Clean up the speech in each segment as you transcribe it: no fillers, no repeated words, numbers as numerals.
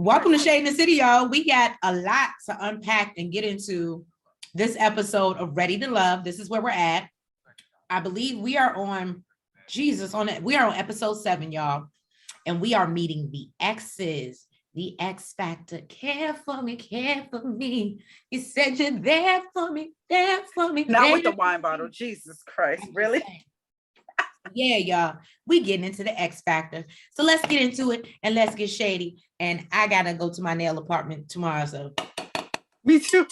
Welcome to Shade in the City, y'all. We got a lot to unpack and get into this episode of Ready to Love. This is where we're at. I believe we are on we are on episode 7, y'all. And we are meeting the exes, the X Factor. Care for me, care for me. You said you're there for me, there for me. Not with the wine bottle. Jesus Christ, really? Yeah, y'all. We getting into the X Factor. So let's get into it and let's get shady. And I gotta go to my nail apartment tomorrow. So me too.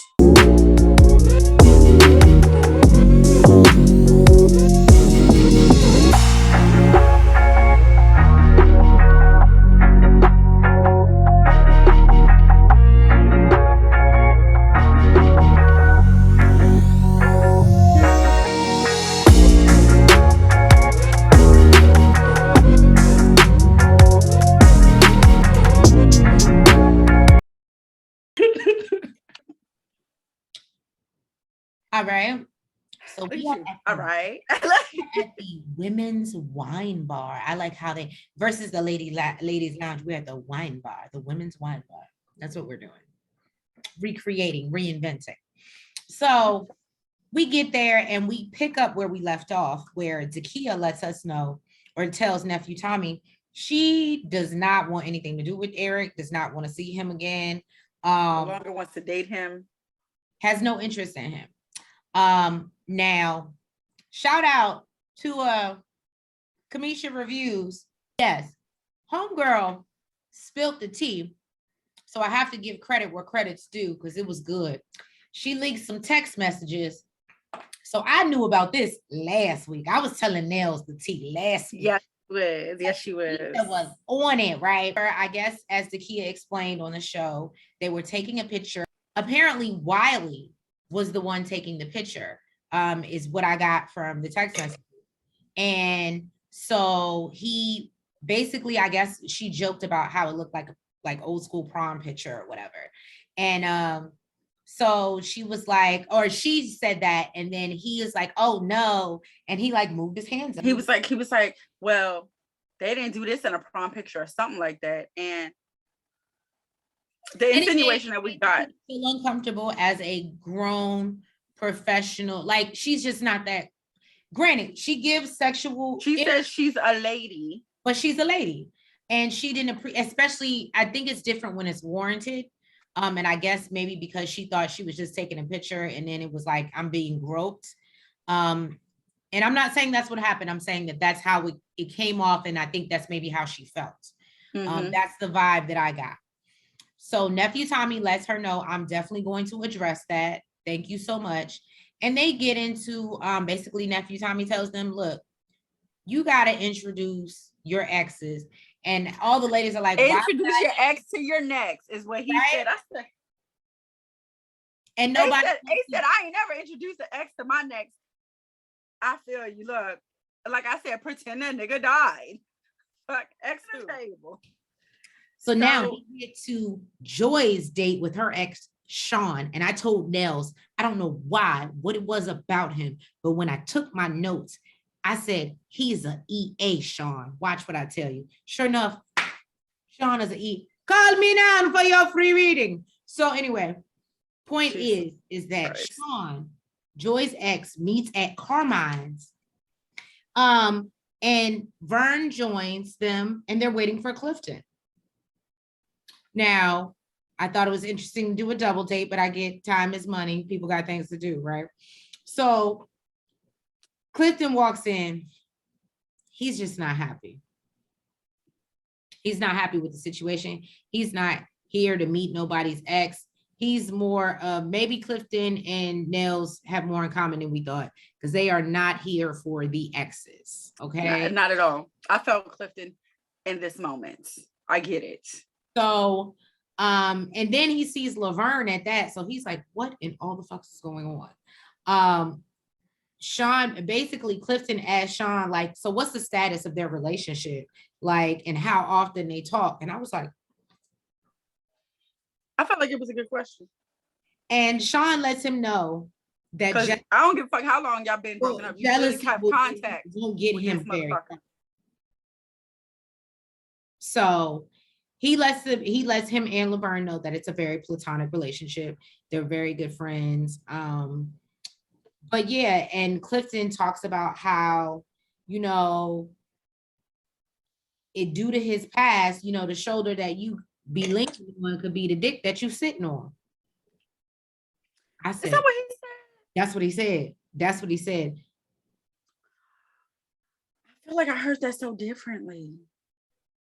all right. So we are at the women's wine bar. I like how they versus the ladies lounge. We're at the wine bar, the women's wine bar. That's what we're doing. Recreating, reinventing. So we get there and we pick up where we left off, where Daikiya lets us know or tells nephew Tommy she does not want anything to do with Eric, does not want to see him again. No longer wants to date him. Has no interest in him. Now, shout out to Kamisha Reviews. Yes, homegirl spilled the tea. So I have to give credit where credit's due because it was good. She leaked some text messages. So I knew about this last week. I was telling Nels the tea last week. Yes, she was. Yes, she was. It was on it, right? I guess as Daikiya explained on the show, they were taking a picture. Apparently, Wiley was the one taking the picture, is what I got from the text message. And so he basically, I guess she joked about how it looked like old school prom picture or whatever. And so she was like, or she said that, and then he is like, oh no. And he like moved his hands up. He was like, well, they didn't do this in a prom picture or something like that. And the insinuation that we got. Feel uncomfortable as a grown professional. Like she's just not that. Granted, she gives sexual. She says she's a lady, but she's a lady, and she didn't. Especially, I think it's different when it's warranted. And I guess maybe because she thought she was just taking a picture, and then it was like I'm being groped. And I'm not saying that's what happened. I'm saying that that's how it came off, and I think that's maybe how she felt. Mm-hmm. That's the vibe that I got. So nephew Tommy lets her know I'm definitely going to address that. Thank you so much. And they get into basically nephew Tommy tells them, look, you got to introduce your exes. And all the ladies are like, introduce your ex to your next is what he said. I said, and nobody he said, I ain't never introduced an ex to my next. I feel you. Look, like I said, pretend that nigga died. Fuck ex to the table. So now we get to Joy's date with her ex, Sean. And I told Nels, I don't know what it was about him. But when I took my notes, I said, he's an EA, Sean. Watch what I tell you. Sure enough, Sean is an E. Call me now for your free reading. So anyway, point is that Christ. Sean, Joy's ex, meets at Carmine's. And Vern joins them and they're waiting for Clifton. Now, I thought it was interesting to do a double date, but I get time is money. People got things to do, right? So Clifton walks in. He's just not happy. He's not happy with the situation. He's not here to meet nobody's ex. He's more, maybe Clifton and Nels have more in common than we thought because they are not here for the exes, okay? Not at all. I felt Clifton in this moment. I get it. So, and then he sees Laverne at that. So he's like, what in all the fucks is going on? Sean, basically Clifton asked Sean, like, so what's the status of their relationship? Like, and how often they talk? And I was like, I felt like it was a good question. And Sean lets him know that I don't give a fuck how long y'all been broken up. You really have contact. Won't get him very. So he lets him and Laverne know that it's a very platonic relationship. They're very good friends. But yeah, and Clifton talks about how, you know, it due to his past, you know, the shoulder that you be leaning on could be the dick that you sitting on. I Is said, that what he said? that's what he said. That's what he said. I feel like I heard that so differently.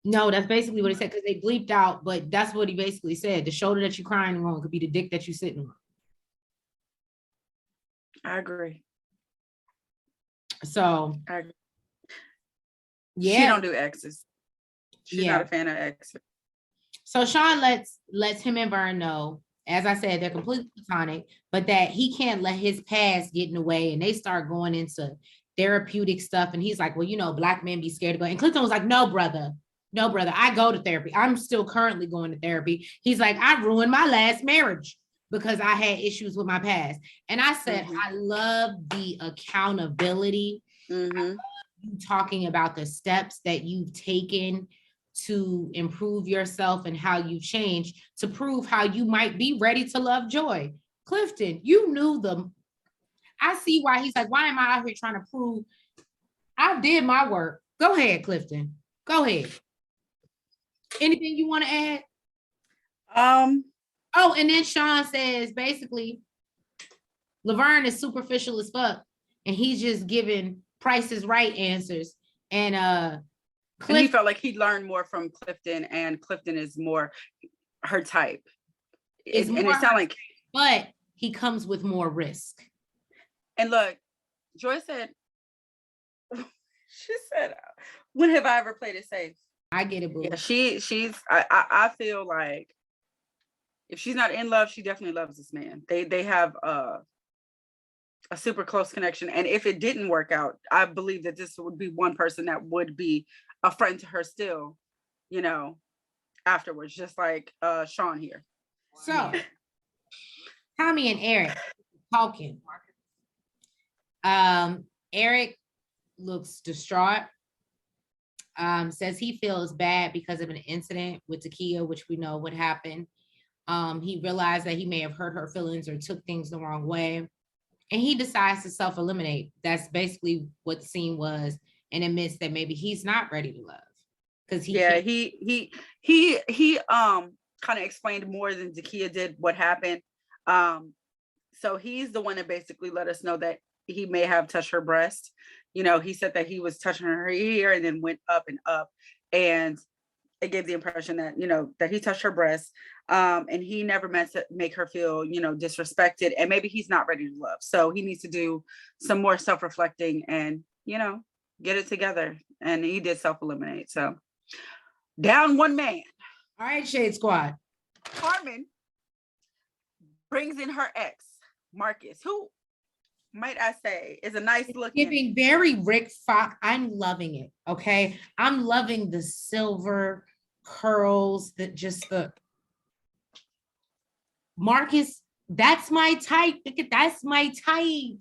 No, that's basically what he said because they bleeped out, but that's what he basically said. The shoulder that you crying on could be the dick that you sitting on. I agree. So I agree. yeah, she don't do exes. She's yeah. not a fan of exes. So Sean lets him and Vern know, as I said, they're completely platonic, but that he can't let his past get in the way. And they start going into therapeutic stuff. And he's like, well, you know, Black men be scared to go. And Clinton was like, no, brother, I go to therapy. I'm still currently going to therapy. He's like, I ruined my last marriage because I had issues with my past. And I said, I love the accountability. I love you talking about the steps that you've taken to improve yourself and how you change to prove how you might be ready to love joy. Clifton, you knew them. I see why he's like, why am I out here trying to prove I did my work? Go ahead, Clifton. Go ahead. Anything you want to add? Oh, and then Sean says basically Laverne is superficial as fuck, and he's just giving Price is Right answers. And he felt like he learned more from Clifton, and Clifton is more her type. It sounds like, but he comes with more risk. And look, Joy said, she said, when have I ever played it safe? I get it, boo. Yeah, she's I feel like if she's not in love, she definitely loves this man. They have a super close connection. And if it didn't work out, I believe that this would be one person that would be a friend to her still, you know, afterwards, just like Sean here. So Tommy and Eric talking. Eric looks distraught. Says he feels bad because of an incident with Daikiya, which we know what happened. He realized that he may have hurt her feelings or took things the wrong way. And he decides to self-eliminate. That's basically what the scene was, and admits that maybe he's not ready to love. Because he kind of explained more than Daikiya did what happened. So he's the one that basically let us know that he may have touched her breast. You know, he said that he was touching her ear and then went up and up. And it gave the impression that, you know, that he touched her breast. And he never meant to make her feel, you know, disrespected. And maybe he's not ready to love. So he needs to do some more self-reflecting and, you know, get it together. And he did self-eliminate. So down one man. All right, Shade Squad. Carmen brings in her ex, Marcus, who, might I say, is a nice looking. Giving very Rick Fox. I'm loving it. Okay. I'm loving the silver curls, that just the Marcus. That's my type. That's my type.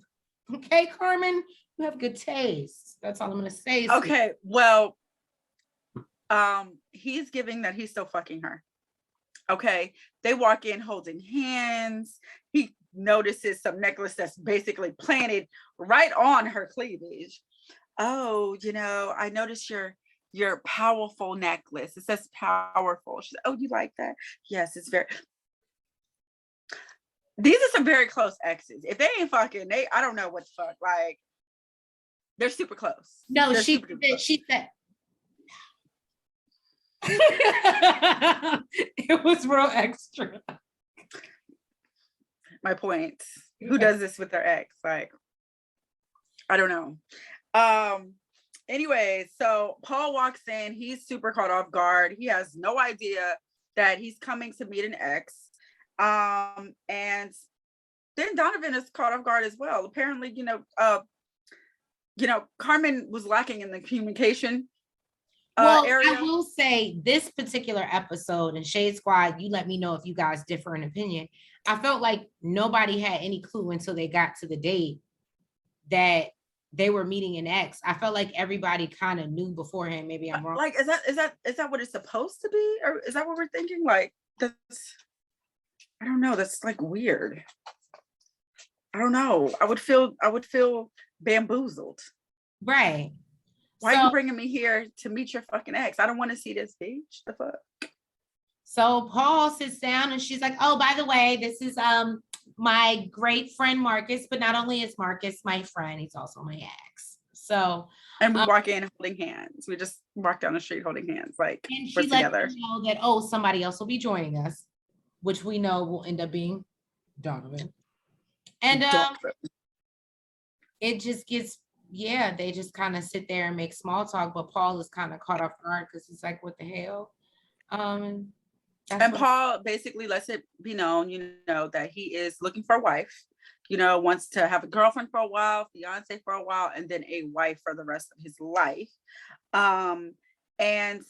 Okay, Carmen, you have good taste. That's all I'm gonna say. Okay, well, he's giving that he's still fucking her. Okay, they walk in holding hands. He notices some necklace that's basically planted right on her cleavage. Oh, you know, I noticed your powerful necklace. It says powerful. She's, oh, you like that? Yes, it's very. These are some very close exes. If they ain't fucking, I don't know what the fuck. Like, they're super close. No, they're she said. It was real extra. My point. Who does this with their ex? Like, I don't know. Anyway, so Paul walks in. He's super caught off guard. He has no idea that he's coming to meet an ex. And then Donovan is caught off guard as well. Apparently, you know, Carmen was lacking in the communication area. I will say this particular episode and Shade Squad, you let me know if you guys differ in opinion. I felt like nobody had any clue until they got to the date that they were meeting an ex. I felt like everybody kind of knew beforehand. Maybe I'm wrong. Like, is that what it's supposed to be? Or is that what we're thinking? Like, that's, I don't know. That's like weird. I don't know. I would feel bamboozled. Right. Why are you bringing me here to meet your fucking ex? I don't want to see this bitch. The fuck? So Paul sits down and she's like, oh, by the way, this is my great friend Marcus, but not only is Marcus my friend, he's also my ex. So and we walk in holding hands. We just walk down the street holding hands, like and we're she lets together. you know that, oh, somebody else will be joining us, which we know will end up being Donovan. And it just gets, yeah, they just kind of sit there and make small talk, but Paul is kind of caught off guard because he's like, what the hell? And Paul basically lets it be known, that he is looking for a wife, wants to have a girlfriend for a while, fiance for a while, and then a wife for the rest of his life. And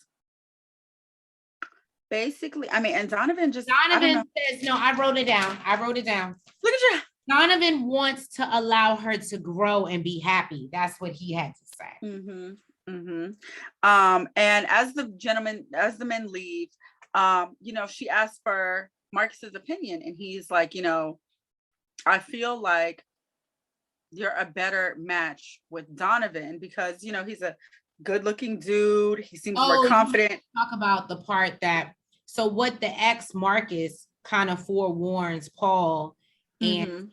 basically, and Donovan says, no, I wrote it down. Look at you. Donovan wants to allow her to grow and be happy. That's what he had to say. Mm-hmm. Mm-hmm. And as the men leave, she asks for Marcus's opinion, and he's like, I feel like you're a better match with Donovan because, he's a good-looking dude. He seems more confident. Talk about the part that, so what the ex Marcus kind of forewarns Paul and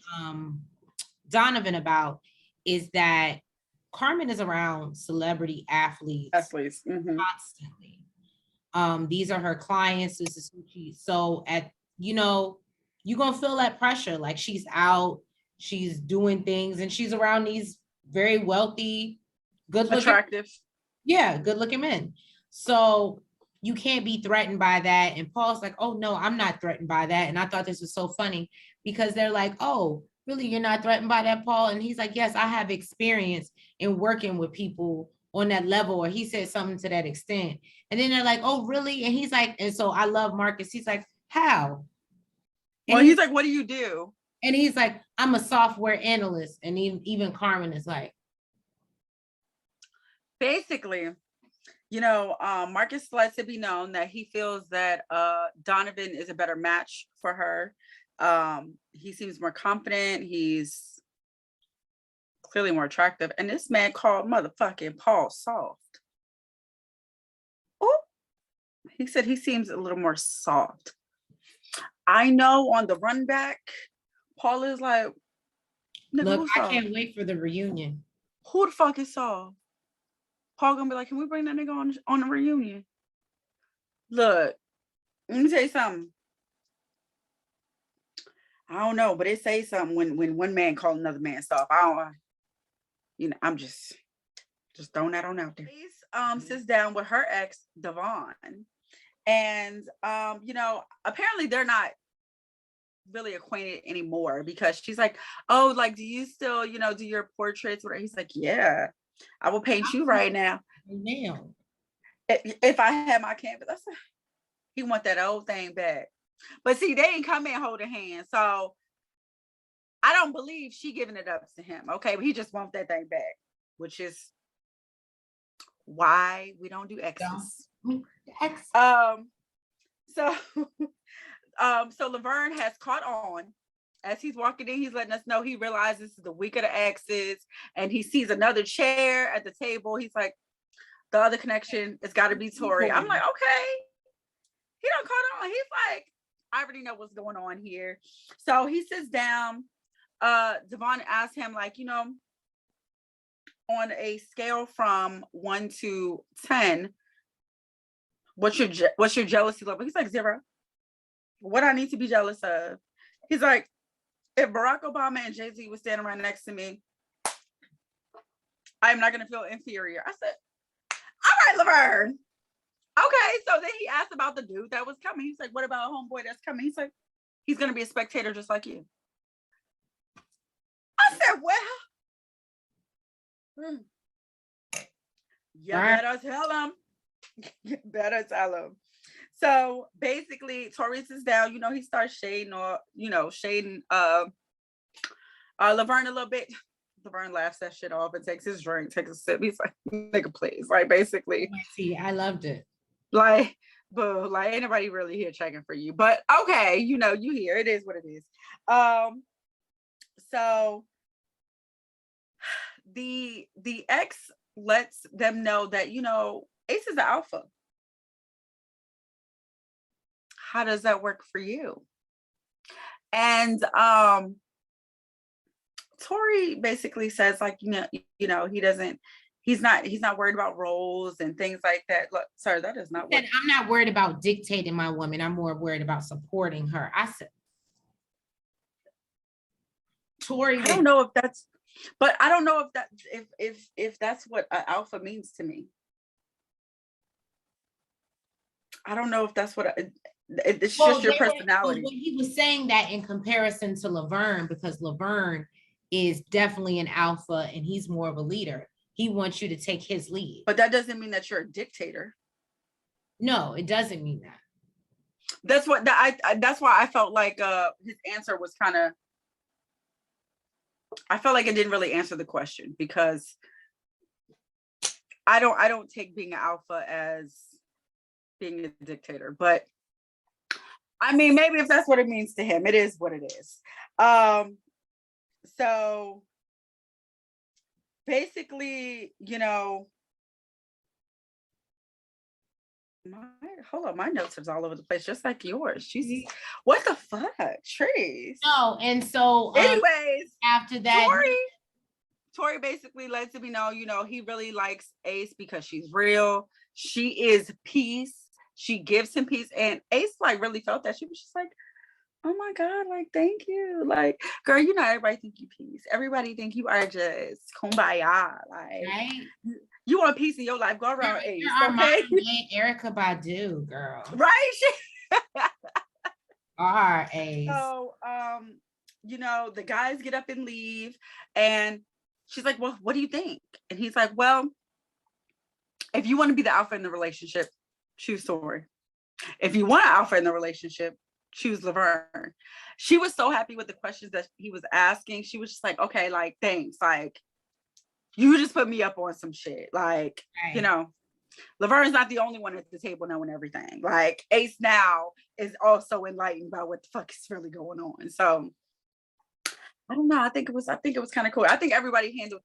Donovan about is that Carmen is around celebrity athletes constantly. These are her clients. This is who so at, you're gonna feel that pressure. Like she's out, she's doing things, and she's around these very wealthy, attractive good-looking men. So you can't be threatened by that. And Paul's like, oh no, I'm not threatened by that. And I thought this was so funny because they're like, oh, really, you're not threatened by that, Paul? And he's like, yes, I have experience in working with people on that level. Or he said something to that extent. And then they're like, oh, really? And he's like, and so I love Marcus. He's like, how? And he's like, what do you do? And he's like, I'm a software analyst. And even Carmen is like, basically, Marcus lets it be known that he feels that Donovan is a better match for her. He seems more confident. He's clearly more attractive. And this man called motherfucking Paul soft. Oh, he said he seems a little more soft. I know on the run back, Paul is like, look, I can't wait for the reunion. Who the fuck is soft? Paul gonna be like, can we bring that nigga on the reunion? Look, let me tell you something. I don't know, but it says something when one man called another man soft. I'm just throwing that on out there. Grace sits down with her ex, Devon. And apparently they're not really acquainted anymore because she's like, oh, like, do you still, do your portraits? He's like, yeah. I will paint you right now. If I had my canvas, he want that old thing back. But see, they ain't come in holding hands, so I don't believe she giving it up to him. Okay, but he just wants that thing back, which is why we don't do exes. So Laverne has caught on. As he's walking in, he's letting us know he realizes this is the week of the exes, and he sees another chair at the table. He's like, the other connection, it's got to be Tori. I'm like, okay. He don't caught on. He's like, I already know what's going on here. So he sits down. Devon asks him, like, on a scale from 1 to 10, what's your jealousy level? He's like 0. What I need to be jealous of? He's like, if Barack Obama and Jay-Z was standing right next to me, I'm not going to feel inferior. I said, all right, Laverne. Okay, so then he asked about the dude that was coming. He's like, what about a homeboy that's coming? He's like, he's going to be a spectator just like you. I said, well, you better tell him. You better tell him. So basically, Tori sits down, he starts shading Laverne a little bit. Laverne laughs that shit off and takes his drink, takes a sip. He's like, nigga, please. Like, basically. See, I loved it. Like, boo, like, ain't nobody really here checking for you. But okay, you know, you here. It is what it is. So the ex lets them know that, you know, Ace is the alpha. How does that work for you? And Tori basically says, like, you know, he's not worried about roles and things like that. Look, sorry, that is not what I'm not worried about dictating my woman. I'm more worried about supporting her. I said Tori. I don't know if that's, but I don't know if that if that's what alpha means to me. I don't know if that's what it's just your personality. When he was saying that in comparison to Laverne, because Laverne is definitely an alpha and he's more of a leader. He wants you to take his lead. But that doesn't mean that you're a dictator. No, it doesn't mean that. That's what that's why I felt like his answer was kind of, I felt like it didn't really answer the question, because I don't take being an alpha as being a dictator, but I mean, maybe if that's what it means to him, it is what it is. So basically, you know, hold on, my notes is all over the place, just like yours. Jeez, what the fuck, trees? No, and so anyways, after that, Tori basically lets me know, you know, he really likes Ace because she's real. She is peace. She gives him peace, and Ace like really felt that. She was just like, oh my God, like, thank you. Like, girl, you know, everybody think you peace. Everybody think you are just kumbaya. Like, right? You want peace in your life, go around Ace, okay? Erica Badu, girl. Right? Ace. So, you know, the guys get up and leave, and she's like, well, what do you think? And he's like, well, if you want to be the alpha in the relationship, choose Tori. If you want an alpha in the relationship, choose Laverne. She was so happy with the questions that he was asking. She was just like, okay, like, thanks. Like, you just put me up on some shit. Like, right. You know, Laverne's not the only one at the table knowing everything. Like, Ace now is also enlightened by what the fuck is really going on. So I don't know. I think it was kind of cool. I think everybody handled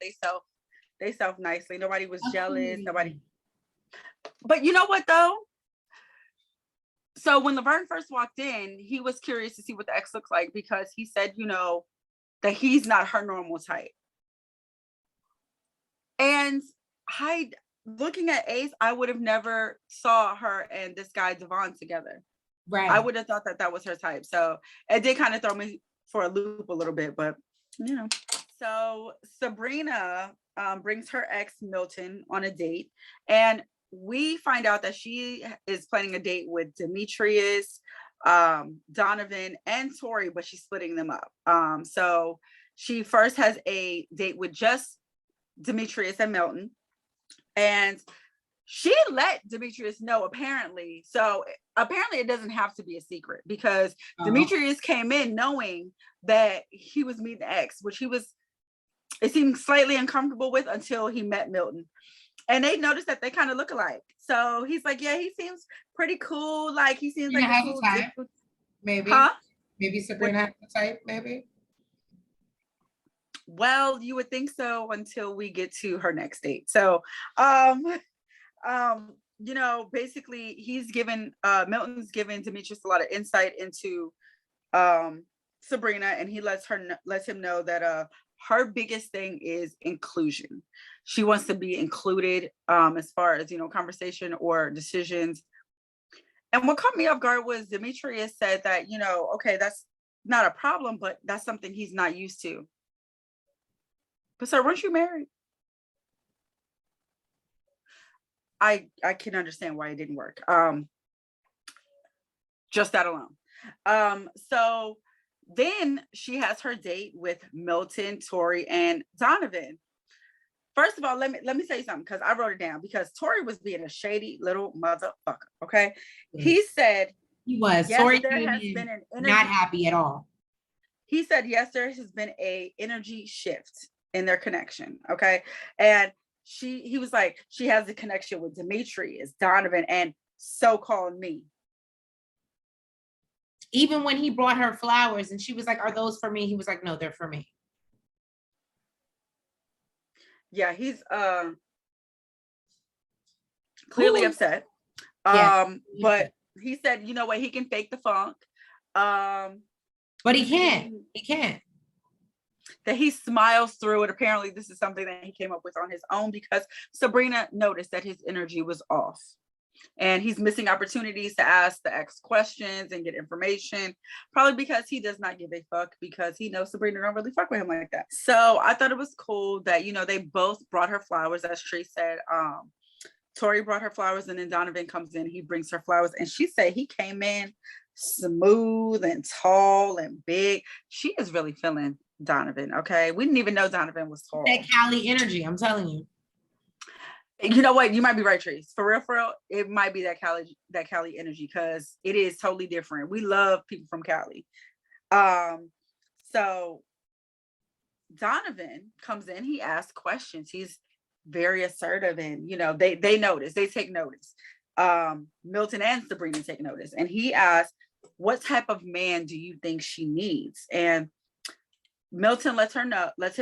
themselves nicely. Nobody was jealous. Nobody. But you know what though? So when Laverne first walked in, he was curious to see what the ex looks like, because he said, you know, that he's not her normal type. And looking at Ace, I would have never saw her and this guy Devon together. Right. I would have thought that was her type. So it did kind of throw me for a loop a little bit, but you know. So Sabrina brings her ex Milton on a date, and we find out that she is planning a date with Demetrius, Donovan, and Tori, but she's splitting them up. So she first has a date with just Demetrius and Milton, and she let Demetrius know, apparently. So apparently it doesn't have to be a secret, because Demetrius came in knowing that he was meeting the ex, which it seemed slightly uncomfortable with until he met Milton. And they noticed that they kind of look alike. So he's like, yeah, he seems pretty cool. Like, he seems like a cool type. Maybe. Huh? Maybe Sabrina has a type, maybe. Well, you would think so until we get to her next date. So, you know, basically Milton's given Demetrius a lot of insight into Sabrina, and he lets him know that her biggest thing is inclusion. She wants to be included as far as, you know, conversation or decisions. And what caught me off guard was Demetrius said that, you know, okay, that's not a problem, but that's something he's not used to. But sir, weren't you married? I can understand why it didn't work. Just that alone. So then she has her date with Milton, Tori, and Donovan. First of all, let me say something, because I wrote it down, because Tori was being a shady little motherfucker. Okay. Mm-hmm. He said he was. Yes, Tori there has been an energy, not happy at all. He said, yes, there has been a energy shift. in their connection. Okay. And he was like, she has a connection with Demetrius, Donovan, and so-called me. Even when he brought her flowers and she was like, are those for me? He was like, no, they're for me. Yeah, he's clearly upset. Yeah. But he said, you know what, he can fake the funk. But he can't. He can't. That he smiles through it. Apparently, this is something that he came up with on his own because Sabrina noticed that his energy was off. And he's missing opportunities to ask the ex questions and get information, probably because he does not give a fuck, because he knows Sabrina don't really fuck with him like that. So I thought it was cool that, you know, they both brought her flowers, as Tree said. Tori brought her flowers, and then Donovan comes in, he brings her flowers, and she said he came in smooth and tall and big. She is really feeling Donovan. Okay, we didn't even know Donovan was tall. That Cali energy, I'm telling you. You know what? You might be right, Trace. For real, it might be that Cali energy, because it is totally different. We love people from Cali. So Donovan comes in, he asks questions. He's very assertive, and you know, they notice, they take notice. Milton and Sabrina take notice, and he asks, what type of man do you think she needs? And Milton lets him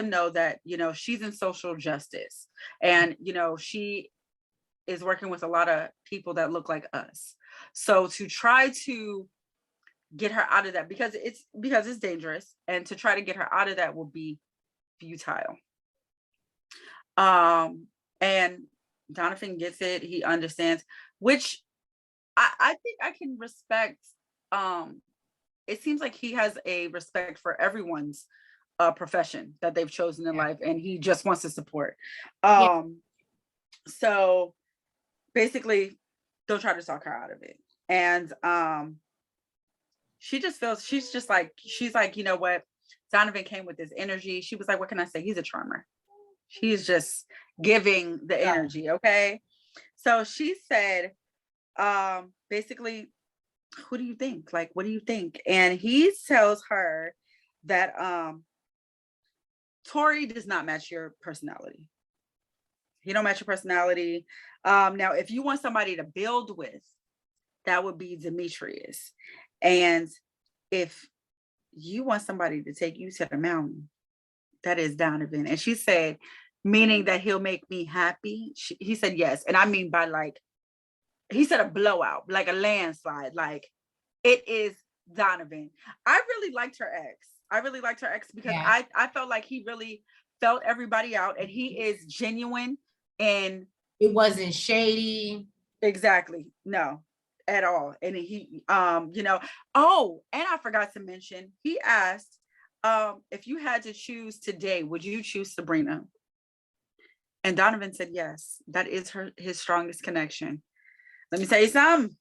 know that, you know, she's in social justice, and you know, she is working with a lot of people that look like us. So to try to get her out of that, because it's dangerous, and to try to get her out of that will be futile. And Donovan gets it, he understands, which I think I can respect. It seems like he has a respect for everyone's profession that they've chosen in life, and he just wants to support. So basically, don't try to talk her out of it. And she just feels, she's like, you know what, Donovan came with this energy. She was like, what can I say? He's a charmer. He's just giving the energy. Okay. So she said, basically, who do you think? Like, what do you think? And he tells her that Tori does not match your personality. He don't match your personality. Now, if you want somebody to build with, that would be Demetrius. And if you want somebody to take you to the mountain, that is Donovan. And she said, meaning that he'll make me happy. He said, yes. And I mean by, like, he said a blowout, like a landslide. Like, it is Donovan. I really liked her ex. Because I felt like he really felt everybody out, and he is genuine, and it wasn't shady. Exactly. No, at all. And he, you know, oh, and I forgot to mention, he asked, if you had to choose today, would you choose Sabrina? And Donovan said, yes, that is his strongest connection. Let me tell you something,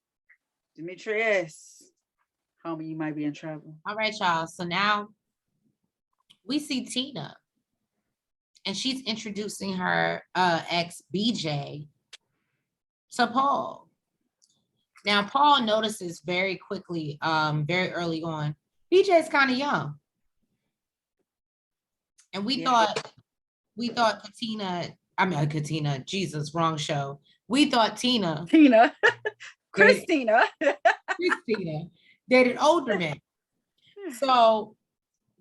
Demetrius, homie, you might be in trouble. All right, y'all. So now we see Tina, and she's introducing her ex BJ to Paul. Now, Paul notices very quickly, very early on, BJ is kind of young. And we thought Katina, Jesus, wrong show. We thought Christina dated older men. So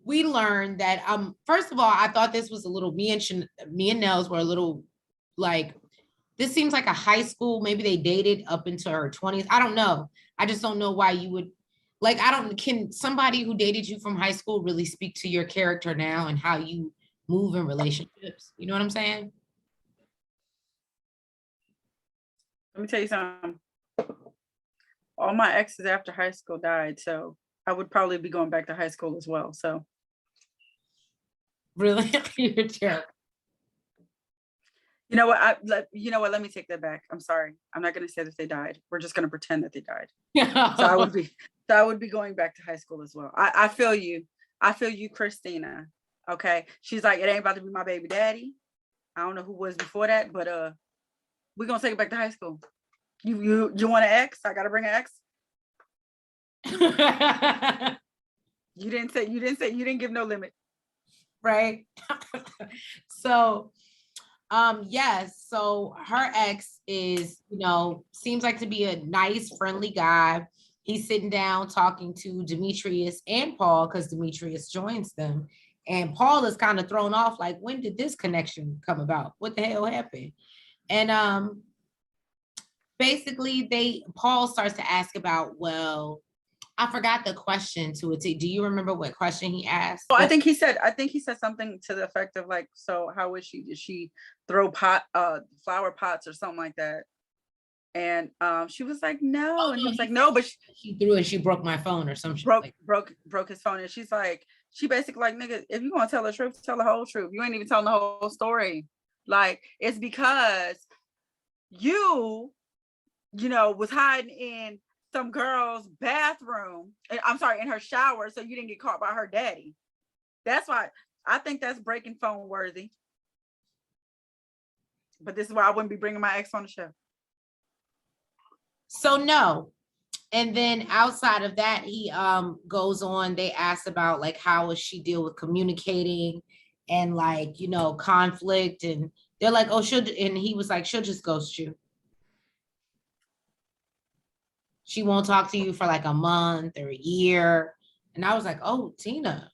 we learned that, first of all, I thought this was a little, me and Nels were a little like, this seems like a high school, maybe they dated up into her 20s. I don't know. I just don't know why you would, like, can somebody who dated you from high school really speak to your character now and how you move in relationships? You know what I'm saying? Let me tell you something. All my exes after high school died, so I would probably be going back to high school as well. So really, you're a jerk. You know what? Let me take that back. I'm sorry. I'm not going to say that they died. We're just going to pretend that they died. So I would be going back to high school as well. I feel you. I feel you, Christina. Okay. She's like, it ain't about to be my baby daddy. I don't know who was before that, but we're going to take it back to high school. You want an ex? I got to bring an ex. You didn't give no limit. right? So yes, so her ex is, seems like to be a nice, friendly guy. He's sitting down talking to Demetrius and Paul because Demetrius joins them. And Paul is kind of thrown off, like, when did this connection come about? What the hell happened? And basically Paul starts to ask about, well, I forgot the question to it. Do you remember what question he asked? Well, I think he said something to the effect of like, so how was she? Did she throw flower pots or something like that? And she was like, no. And he was like, no, but she threw and she broke my phone or some shit. Broke his phone. And she's like, she basically like, nigga, if you want to tell the truth, tell the whole truth. You ain't even telling the whole story. Like, it's because you was hiding in some girl's bathroom. I'm sorry, in her shower, so you didn't get caught by her daddy. That's why I think that's breaking phone worthy. But this is why I wouldn't be bringing my ex on the show. So no. And then outside of that, he goes on. They asked about like how does she deal with communicating and like, conflict. And they're like, oh, and he was like, she'll just ghost you. She won't talk to you for like a month or a year. And I was like, oh, Tina.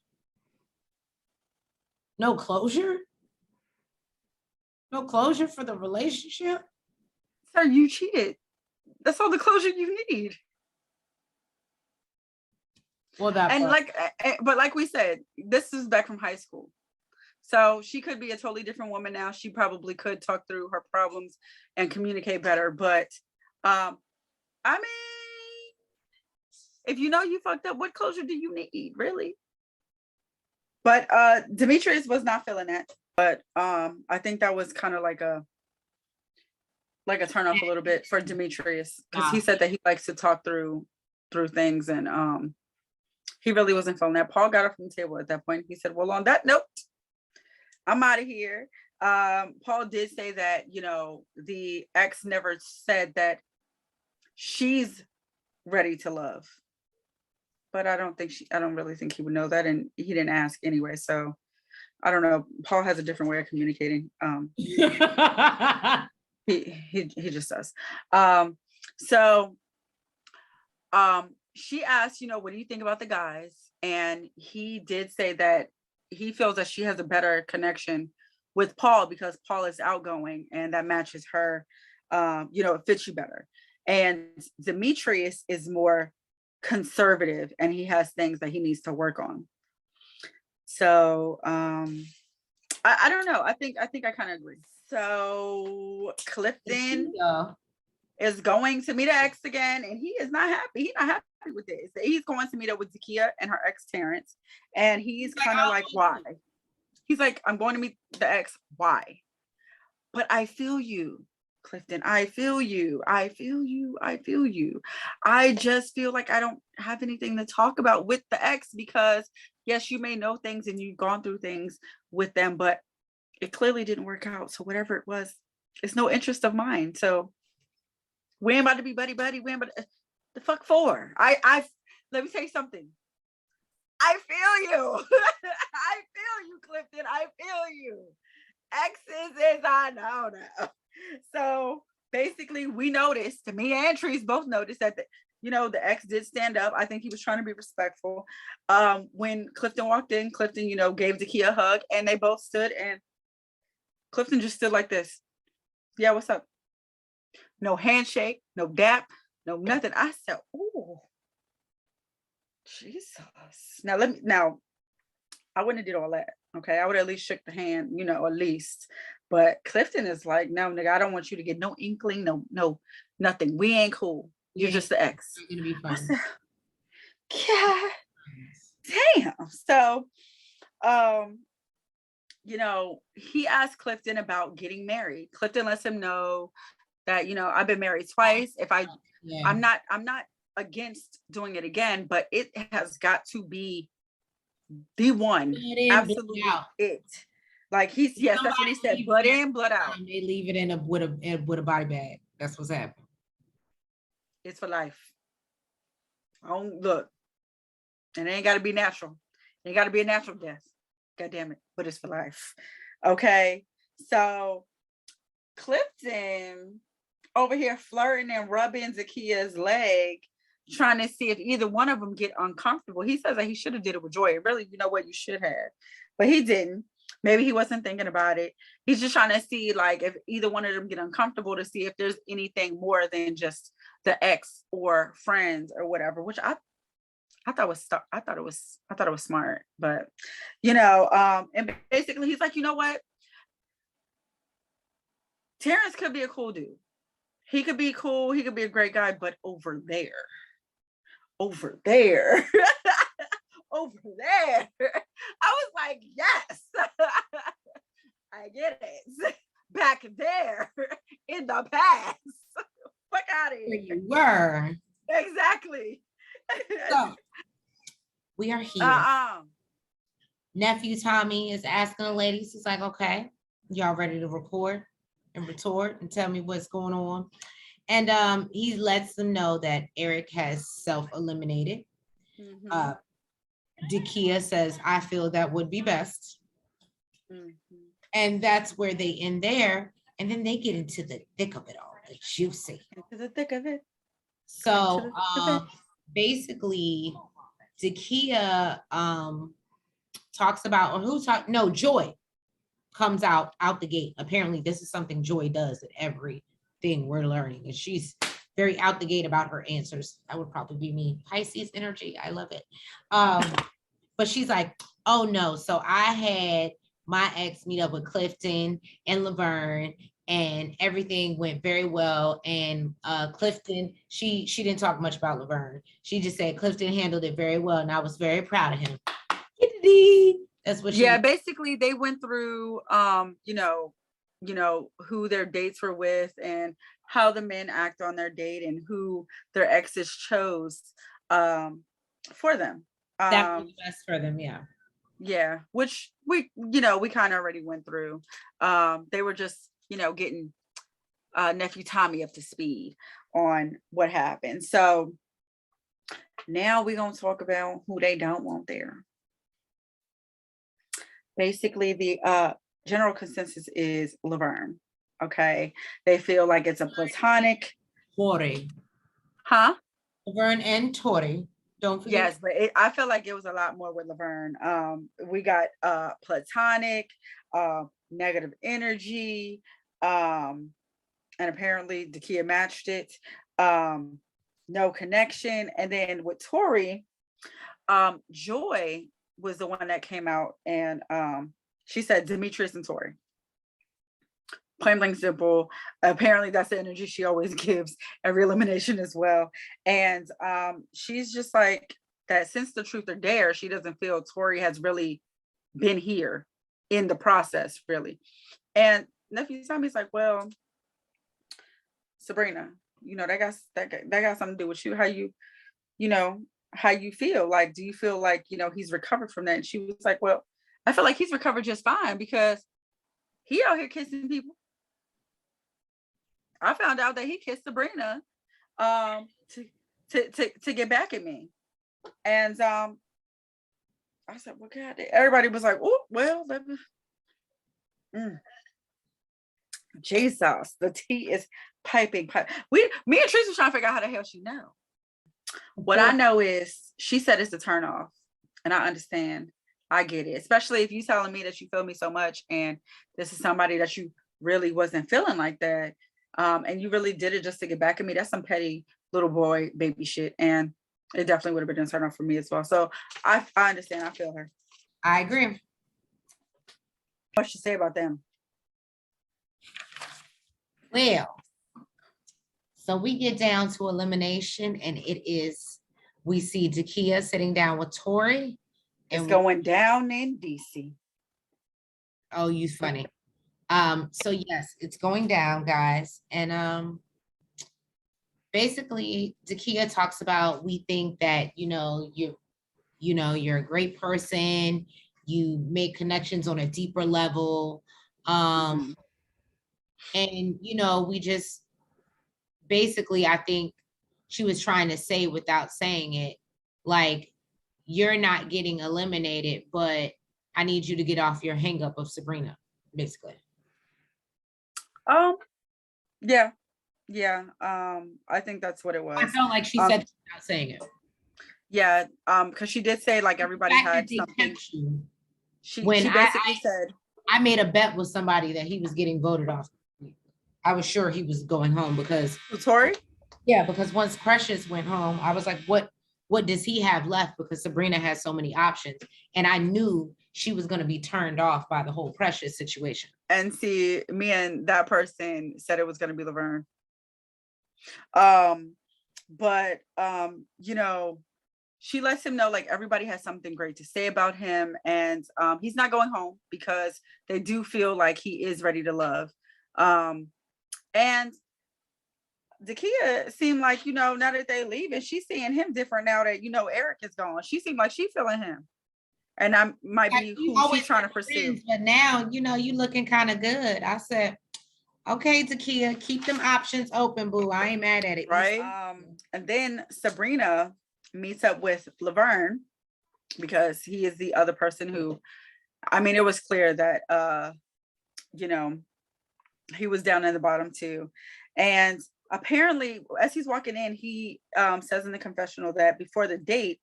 No closure? No closure for the relationship? Sir, you cheated. That's all the closure you need. Well, that and like we said, this is back from high school. So she could be a totally different woman now. She probably could talk through her problems and communicate better. But I mean, if you know you fucked up, what closure do you need, really? But Demetrius was not feeling that. But I think that was kind of like a turn off a little bit for Demetrius, because he said that he likes to talk through things, and he really wasn't feeling that. Paul got up from the table at that point. He said, well, on that note, I'm out of here. Paul did say that, the ex never said that she's ready to love. But I don't really think he would know that. And he didn't ask anyway. So I don't know. Paul has a different way of communicating. He just does. She asked, what do you think about the guys? And he did say that he feels that she has a better connection with Paul because Paul is outgoing and that matches her. It fits you better. And Demetrius is more conservative and he has things that he needs to work on. So I don't know. I think I kind of agree. So Clifton is going to meet an ex again, and he is not happy. He's not happy with this. He's going to meet up with Daikiya and her ex Terrence, and he's kind of like, why? He's like, I'm going to meet the ex. Why? But I feel you, Clifton. I feel you. I just feel like I don't have anything to talk about with the ex because, yes, you may know things and you've gone through things with them, but it clearly didn't work out. So whatever it was, it's no interest of mine. So we ain't about to be buddy. We ain't about to, the fuck for? I let me tell you something. I feel you. I feel you, Clifton. I feel you. Exes is I know now. So basically, we noticed, me and Trees both noticed that the ex did stand up. I think he was trying to be respectful. When Clifton walked in, Clifton, gave Daikiya a hug, and they both stood, and Clifton just stood like this. Yeah, what's up? No handshake, no dap, no nothing. I said, oh, Jesus. Now, I wouldn't have did all that. Okay, I would at least shook the hand, at least. But Clifton is like, no, nigga, I don't want you to get no inkling, no, nothing. We ain't cool. You're just the ex. You're gonna be fine. I said, yeah, damn. So, he asked Clifton about getting married. Clifton lets him know that, I've been married twice. I'm not against doing it again, but it has got to be the one. Absolutely it. Like that's what he said. Blood in, blood out. They leave it with a body bag. That's what's happening. It's for life. Look, and it ain't got to be natural. It ain't got to be a natural death. God damn it, but it's for life. Okay. So Clifton over here flirting and rubbing Daikia's leg, trying to see if either one of them get uncomfortable. He says that he should have did it with Joy. Really, you know what, you should have, but he didn't. Maybe he wasn't thinking about it. He's just trying to see like if either one of them get uncomfortable, to see if there's anything more than just the ex or friends or whatever, which I thought it was smart. But and basically he's like, you know what, Terrence could be a cool dude. He could be cool. He could be a great guy, but over there, over there, I was like, yes, I get it. Back there in the past. Fuck out of here. You were. Exactly. So we are here. Nephew Tommy is asking the ladies, he's like, okay, y'all ready to record and retort and tell me what's going on? And he lets them know that Eric has self-eliminated. Mm-hmm. Daikiya says, I feel that would be best. Mm-hmm. And that's where they end there. And then they get into the thick of it all, the juicy. Into the thick of it. So basically, Daikiya talks about, Joy comes out the gate. Apparently, this is something Joy does at everything we're learning. And she's very out the gate about her answers. That would probably be me. Pisces energy. I love it. But she's like, oh no. So I had my ex meet up with Clifton and Laverne, and everything went very well. And Clifton, she didn't talk much about Laverne. she just said Clifton handled it very well, and I was very proud of him. That's what she basically they went through who their dates were with and how the men act on their date and who their exes chose for them. That was best for them, yeah, which we kind of already went through. They were just getting nephew Tommy up to speed on what happened. So now we're gonna talk about who they don't want there. Basically, the general consensus is Laverne. Okay, they feel like it's a platonic. Tori. Huh? Laverne and Tori. Don't forget. Yes, but I feel like it was a lot more with Laverne. We got platonic, negative energy, and apparently Daikiya matched it. No connection. And then with Tori, Joy was the one that came out and she said Demetrius and Tori. Plain blank simple. Apparently that's the energy she always gives every elimination as well. And she's just like that, since the truth or dare, she doesn't feel Tori has really been here in the process, really. And nephew Tommy's like, well, Sabrina, that got something to do with you. How you feel. Like, do you feel like he's recovered from that? And she was like, well, I feel like he's recovered just fine because he out here kissing people. I found out that he kissed Sabrina to get back at me. And I said, well, God, everybody was like, oh, well, Jesus, the tea is piping. Me and Teresa was trying to figure out how the hell she know. What I know is she said it's a turn off, and I understand. I get it, especially if you telling me that you feel me so much, and this is somebody that you really wasn't feeling like that, and you really did it just to get back at me. That's some petty little boy baby shit, and it definitely would have been a turn off for me as well. So I understand. I feel her. I agree. What should say about them? Well, so we get down to elimination, and we see Daikiya sitting down with Tori. It's going down in DC. Oh, you funny. So yes, it's going down, guys. And basically Daikiya talks about, we think that you're a great person, you make connections on a deeper level. And we just basically, I think she was trying to say without saying it, like, you're not getting eliminated, but I need you to get off your hang up of Sabrina, basically. Yeah. Yeah. I think that's what it was. I felt like she said without saying it. Yeah. Because she did say like everybody had something. She basically said, I made a bet with somebody that he was getting voted off. I was sure he was going home because Tori? Yeah, because once Precious went home, I was like, what does he have left? Because Sabrina has so many options. And I knew she was going to be turned off by the whole Precious situation. And see, me and that person said it was going to be Laverne. You know, she lets him know like everybody has something great to say about him, and he's not going home because they do feel like he is ready to love. And Daikiya seemed like, you know, now that they leave and she's seeing him different now that, you know, Eric is gone. She seemed like she's feeling him. And I might be who she's trying to pursue. But now, you know, you looking kind of good. I said, okay, Daikiya, keep them options open, boo. I ain't mad at it. Right. And then Sabrina meets up with Laverne because he is the other person who, I mean, it was clear that, you know, he was down in the bottom too. And apparently, as he's walking in, he says in the confessional that before the date,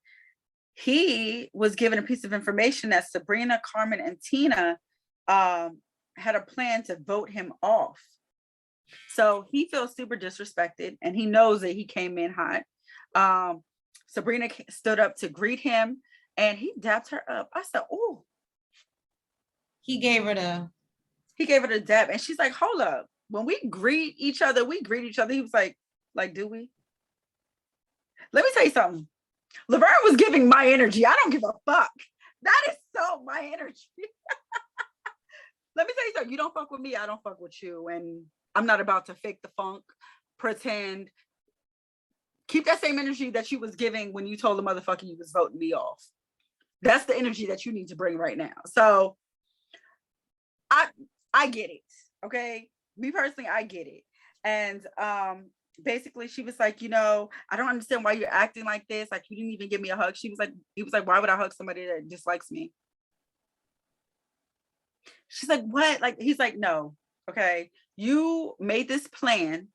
he was given a piece of information that Sabrina, Carmen, and Tina had a plan to vote him off. So he feels super disrespected, and he knows that he came in hot. Sabrina stood up to greet him, and he dapped her up. I said, "Oh." He gave her the dap, and she's like, "Hold up. When we greet each other, we greet each other." He was like, do we? Let me tell you something. Laverne was giving my energy. I don't give a fuck. That is so my energy. Let me tell you something. You don't fuck with me, I don't fuck with you. And I'm not about to fake the funk, pretend. Keep that same energy that you was giving when you told the motherfucker you was voting me off. That's the energy that you need to bring right now. So I get it. Okay. Me personally, I get it. And basically she was like, you know, I don't understand why you're acting like this. Like, you didn't even give me a hug. He was like, why would I hug somebody that dislikes me? She's like, what? Like, he's like, no. Okay. You made this plan.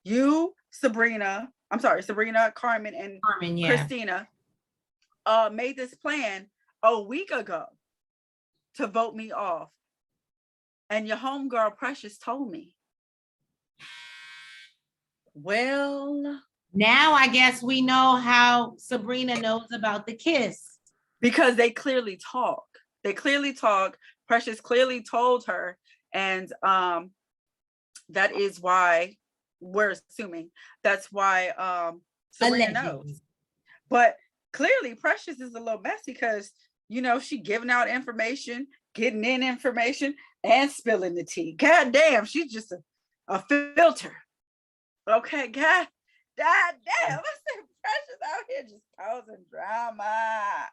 You, Sabrina, Carmen, and Christina made this plan a week ago to vote me off. And your homegirl Precious told me. Well, now I guess we know how Sabrina knows about the kiss. Because they clearly talk. Precious clearly told her. And that is why we're assuming that's why Sabrina knows. But clearly Precious is a little messy because, you know, she giving out information, getting in information, and spilling the tea. God damn, she's just a filter. Okay, God damn. I said Precious out here just causing drama.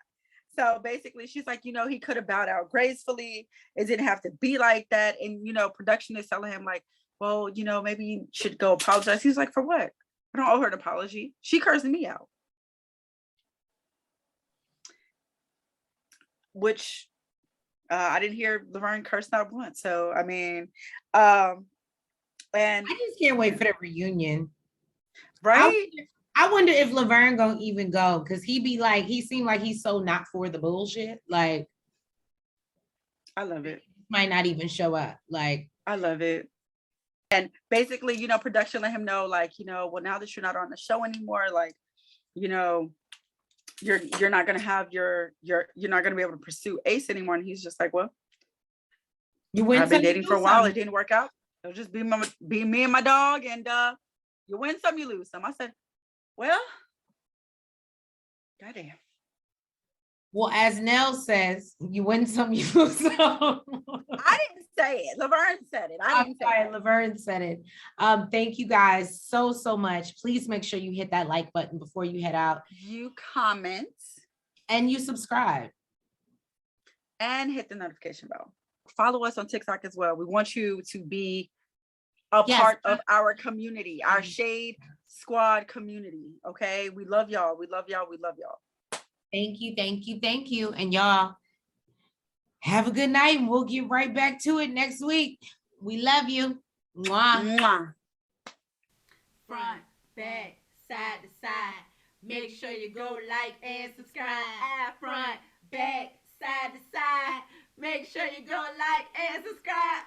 So basically, she's like, you know, he could have bowed out gracefully. It didn't have to be like that. And, you know, production is telling him like, well, you know, maybe you should go apologize. He's like, for what? I don't owe her an apology. She cursing me out. Which I didn't hear Laverne curse not once. So, I mean, and I just can't wait for the reunion. Right? I wonder if Laverne gonna even go, because he seemed like he's so not for the bullshit. Like, I love it. Might not even show up. Like, I love it. And basically, you know, production let him know, like, you know, well, now that you're not on the show anymore, like, you know, you're not gonna have you're not gonna be able to pursue Ace anymore. And he's just like, well, I've been dating for a while. It didn't work out. It'll just be me and my dog, and you win some, you lose some. I said, well, goddamn. Well, as Nell says, you win some, you lose some. I didn't say it. Laverne said it. I'm sorry, Laverne said it. Thank you guys so much. Please make sure you hit that like button before you head out. You comment. And you subscribe. And hit the notification bell. Follow us on TikTok as well. We want you to be a part of our community, our Shade Squad community. Okay. We love y'all. We love y'all. We love y'all. Thank you. And y'all, Have a good night, and we'll get right back to it next week. We love you. Mwah. Mwah. Front, back, side to side. Make sure you go like and subscribe. Front, back, side to side. Make sure you go like and subscribe.